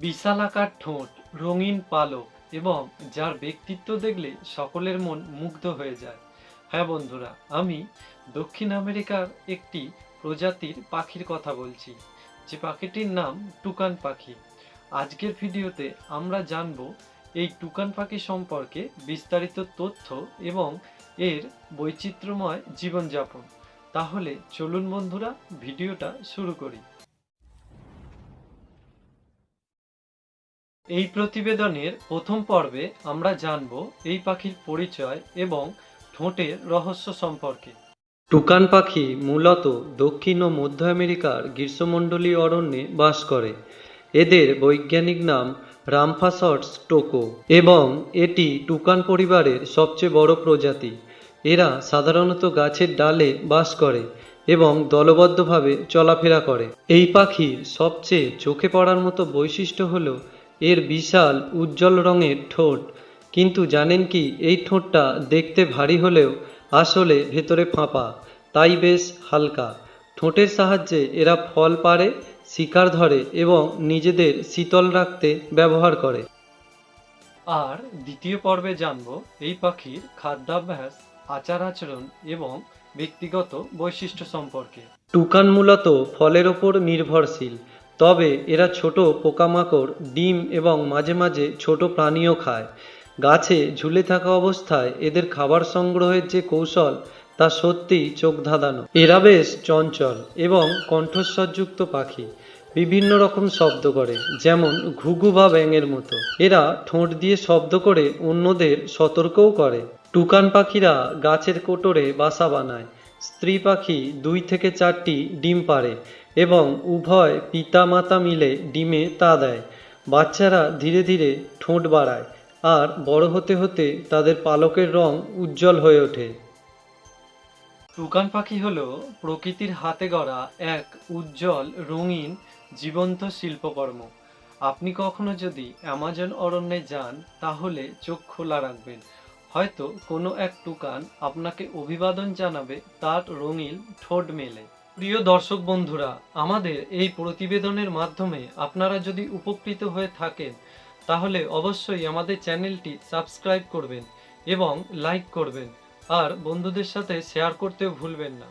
বিশালাকার ঠোঁট, রঙিন পালক এবং যার ব্যক্তিত্ব দেখলে সকলের মন মুগ্ধ হয়ে যায়। হ্যাঁ বন্ধুরা, আমি দক্ষিণ আমেরিকার একটি প্রজাতির পাখির কথা বলছি, যে পাখিটির নাম টুকান পাখি। আজকের ভিডিওতে আমরা জানব এই টুকান পাখি সম্পর্কে বিস্তারিত তথ্য এবং এর বৈচিত্র্যময় জীবনযাপন। তাহলে চলুন বন্ধুরা, ভিডিওটা শুরু করি। এই প্রতিবেদনের প্রথম পর্বে আমরা জানব এই পাখির পরিচয় এবং ঠোঁটের রহস্য সম্পর্কে। টুকান পাখি মূলত দক্ষিণ ও মধ্য আমেরিকার গ্রীষ্মমণ্ডলীয় অরণ্যে বাস করে। এদের বৈজ্ঞানিক নাম রামফাসটস টোকো এবং এটি টুকান পরিবারের সবচেয়ে বড় প্রজাতি। এরা সাধারণত গাছের ডালে বাস করে এবং দলবদ্ধভাবে চলাফেরা করে। এই পাখির সবচেয়ে চোখে পড়ার মতো বৈশিষ্ট্য হলো এর বিশাল উজ্জ্বল রঙের ঠোঁট। কিন্তু জানেন কি, এই ঠোঁটটা দেখতে ভারী হলেও আসলে ভেতরে ফাঁপা, তাই বেশ হালকা। ঠোঁটের সাহায্যে এরা ফল পাড়ে, শিকার ধরে এবং নিজেদের শীতল রাখতে ব্যবহার করে। আর দ্বিতীয় পর্বে জানব এই পাখির খাদ্যাভ্যাস, আচার আচরণ এবং ব্যক্তিগত বৈশিষ্ট্য সম্পর্কে। টুকান মূলত ফলের ওপর নির্ভরশীল, তবে এরা ছোট পোকামাকড়, ডিম এবং মাঝে মাঝে ছোট প্রাণীও খায়। গাছে ঝুলে থাকা অবস্থায় এদের খাবার সংগ্রহের যে কৌশল, তা সত্যিই চোখ ধাঁধানো। এরা বেশ চঞ্চল এবং কণ্ঠস্বরযুক্ত পাখি, বিভিন্ন রকম শব্দ করে, যেমন ঘুঘু বা ব্যাঙের মতো। এরা ঠোঁট দিয়ে শব্দ করে অন্যদের সতর্কও করে। টুকান পাখিরা গাছের কোটরে বাসা বানায়। স্ত্রী পাখি 2 থেকে 4টি ডিম পাড়ে এবং উভয় পিতা মাতা মিলে ডিমে তা দেয়। বাচ্চারা ধীরে ধীরে ঠোঁট বাড়ায় আর বড় হতে হতে তাদের পালকের রং উজ্জ্বল হয়ে ওঠে। টুকান পাখি হলো প্রকৃতির হাতে গড়া এক উজ্জ্বল, রঙিন, জীবন্ত শিল্পকর্ম। আপনি কখনো যদি অ্যামাজন অরণ্যে যান, তাহলে চোখ খোলা রাখবেন। হয়তো কোনো এক টুকান আপনাকে অভিবাদন জানাবে তার রঙিন ঠোঁট মেলে। প্রিয় দর্শক বন্ধুরা, আমাদের এই প্রতিবেদনের মাধ্যমে আপনারা যদি উপকৃত হয়ে থাকেন, তাহলে অবশ্যই আমাদের চ্যানেলটি সাবস্ক্রাইব করবেন এবং লাইক করবেন, আর বন্ধুদের সাথে শেয়ার করতেও ভুলবেন না।